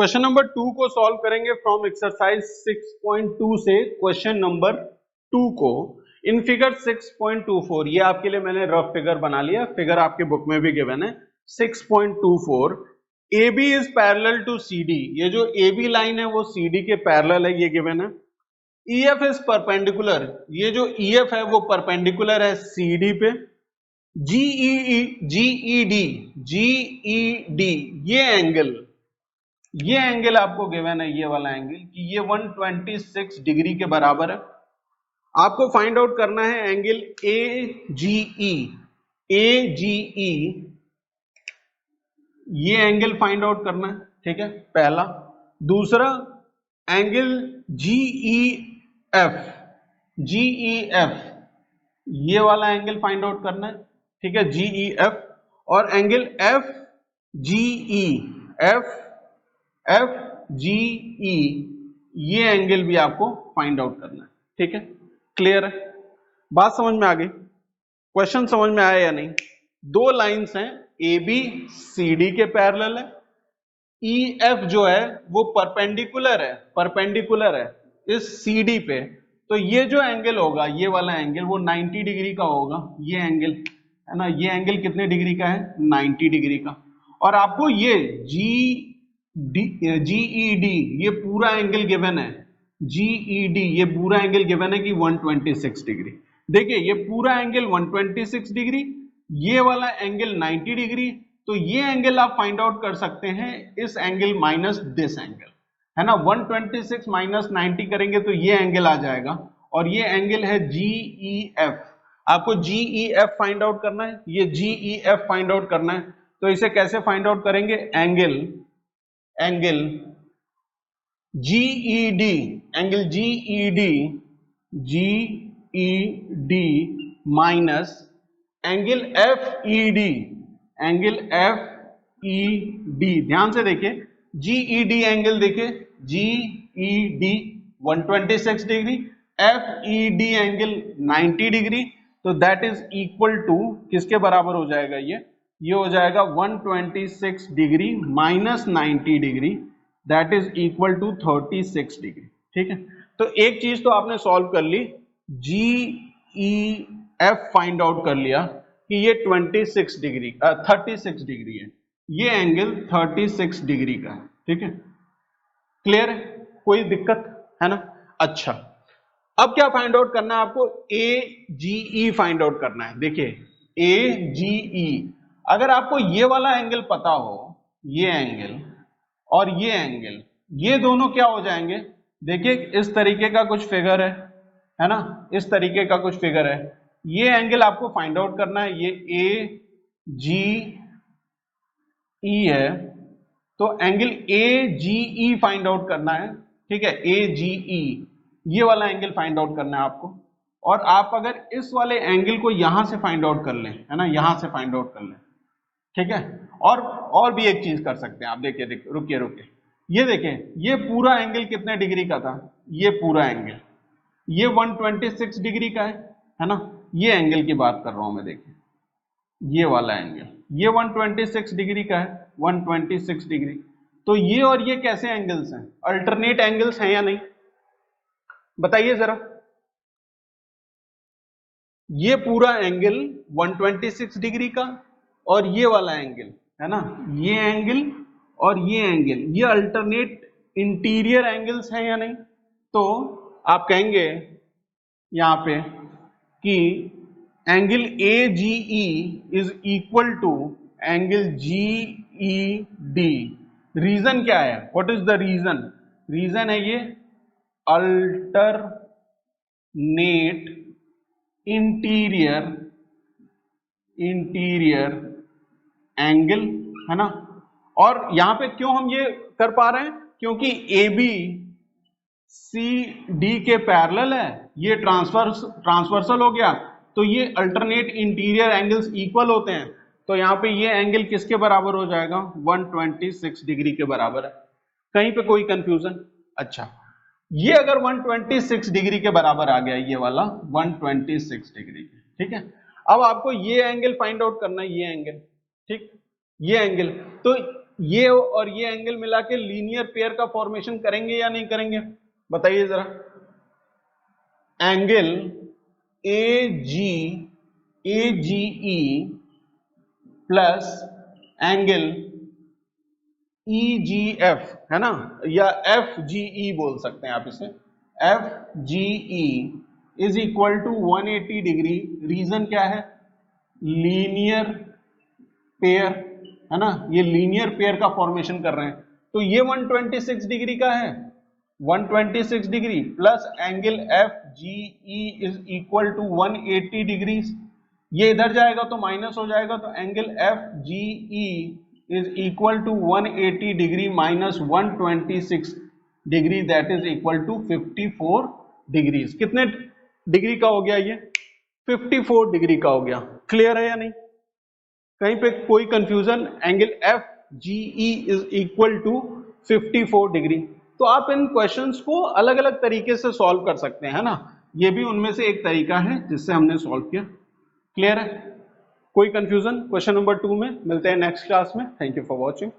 Question number 2 को solve करेंगे from exercise 6.2 से क्वेश्चन नंबर 2 को इन फिगर 6.24। ये आपके लिए मैंने रफ फिगर बना लिया, फिगर आपके बुक में भी गिवन है 6.24। AB is parallel to CD, ये जो AB लाइन है वो CD के पैरेलल है, ये गिवन है। EF इज परपेंडिकुलर, ये जो EF है वो परपेंडिकुलर है CD पे। GED ये एंगल आपको गिवन है, ये वाला एंगल कि ये 126 डिग्री के बराबर है। आपको फाइंड आउट करना है एंगल AGE। ये एंगल फाइंड आउट करना है, ठीक है, पहला। दूसरा एंगल GEF, ये वाला एंगल फाइंड आउट करना है, ठीक है, GEF। और एंगल FGE, ये एंगल भी आपको फाइंड आउट करना है, ठीक है। क्लियर है, बात समझ में आ गई? क्वेश्चन समझ में आया या नहीं? दो लाइंस हैं, AB CD के पैरेलल है, EF जो है वो परपेंडिकुलर है इस CD पे। तो ये जो एंगल होगा, ये वाला एंगल वो 90 डिग्री का होगा, ये एंगल है ना। ये एंगल कितने डिग्री का है? 90 डिग्री का। और आपको ये GED ये पूरा एंगल गिवन है, GED ये पूरा एंगल गिवन है कि 126 डिग्री। देखिए ये पूरा एंगल 126 डिग्री, ये वाला एंगल 90 डिग्री। तो ये एंगल आप फाइंड आउट कर सकते हैं, इस एंगल माइनस दिस एंगल, है ना। 126 माइनस 90 करेंगे तो ये एंगल आ जाएगा, और ये एंगल है GEF। आपको GEF फाइंड आउट करना है, ये GEF फाइंड आउट करना है। तो इसे कैसे फाइंड आउट करेंगे? Angle GED minus angle FED, ध्यान से देखिए, GED एंगल देखिए, GED 126 degree, FED angle 90 degree. तो दैट इज इक्वल टू किसके बराबर हो जाएगा? ये हो जाएगा 126 degree minus 90 degree, that is equal to 36 degree, ठीक है। तो एक चीज तो आपने सॉल्व कर ली, GEF फाइंड आउट कर लिया कि ये 36 डिग्री 36 डिग्री है, ये एंगल 36 डिग्री का है, ठीक है। क्लियर है, कोई दिक्कत है ना? अच्छा, अब क्या फाइंड आउट करना है आपको? AGE फाइंड आउट करना है। देखिए AGE, अगर आपको ये वाला एंगल पता हो, ये एंगल और ये एंगल, ये दोनों क्या हो जाएंगे? देखिए इस तरीके का कुछ फिगर है ना, इस तरीके का कुछ फिगर है। ये एंगल आपको फाइंड आउट करना है, ये AGE है, तो एंगल AGE फाइंड आउट करना है, ठीक है। AGE ये वाला एंगल फाइंड आउट करना है आपको। और आप अगर इस वाले एंगल को यहां से फाइंड आउट कर लें, है ना, यहां से फाइंड आउट कर लें, ठीक है। और भी एक चीज कर सकते हैं आप, देखिए रुकिए, ये देखें, ये पूरा एंगल कितने डिग्री का था? ये पूरा एंगल ये 126 डिग्री का है ना। ये एंगल की बात कर रहा हूं मैं, देखिए ये वाला एंगल ये 126 डिग्री का है, 126 डिग्री। तो ये और ये कैसे एंगल्स हैं? अल्टरनेट एंगल्स हैं या नहीं? बताइए जरा। ये पूरा एंगल 126 डिग्री का, और ये वाला एंगल है ना, ये एंगल और ये एंगल, ये अल्टरनेट इंटीरियर एंगल्स हैं या नहीं? तो आप कहेंगे यहां पे कि angle AGE is equal to angle GED। Reason क्या है? What is the reason? Reason है ये अल्टरनेट इंटीरियर एंगल, है ना। और यहां पे क्यों हम ये कर पा रहे हैं? क्योंकि AB CD के पैरेलल है, ये ट्रांसवर्सल हो गया, तो ये अल्टरनेट इंटीरियर एंगल्स इक्वल होते हैं। तो यहां पे ये एंगल किसके बराबर हो जाएगा? 126 डिग्री के बराबर है। कहीं पे कोई कंफ्यूजन? अच्छा, ये अगर 126 डिग्री के बराबर आ गया, ये वाला 126 डिग्री, ठीक है। अब आपको ये एंगल फाइंड आउट करना है, ये एंगल, ठीक, ये एंगल। तो ये और ये एंगल मिला के लीनियर पेयर का फॉर्मेशन करेंगे या नहीं करेंगे, बताइए जरा। Angle AGE plus angle EGF है ना, या FGE बोल सकते हैं आप इसे, FGE is equal to 180 degree. Reason क्या है, लीनियर पेयर है ना, ये लीनियर पेयर का फॉर्मेशन कर रहे हैं। तो ये 126 डिग्री का है, 126 degree plus angle FGE is equal to 180 degree. ये इधर जाएगा तो माइनस हो जाएगा, तो angle FGE is equal to 180 degree minus 126 degree, that is equal to 54 degree. कितने डिग्री का हो गया ये, 54 डिग्री का हो गया। क्लियर है या नहीं, कहीं पे कोई confusion? Angle FGE is equal to 54 degree. तो आप इन क्वेश्चंस को अलग अलग तरीके से सॉल्व कर सकते हैं, है ना, ये भी उनमें से एक तरीका है जिससे हमने सॉल्व किया। क्लियर है, कोई कंफ्यूजन? क्वेश्चन नंबर 2 में मिलते हैं नेक्स्ट क्लास में। Thank you for watching.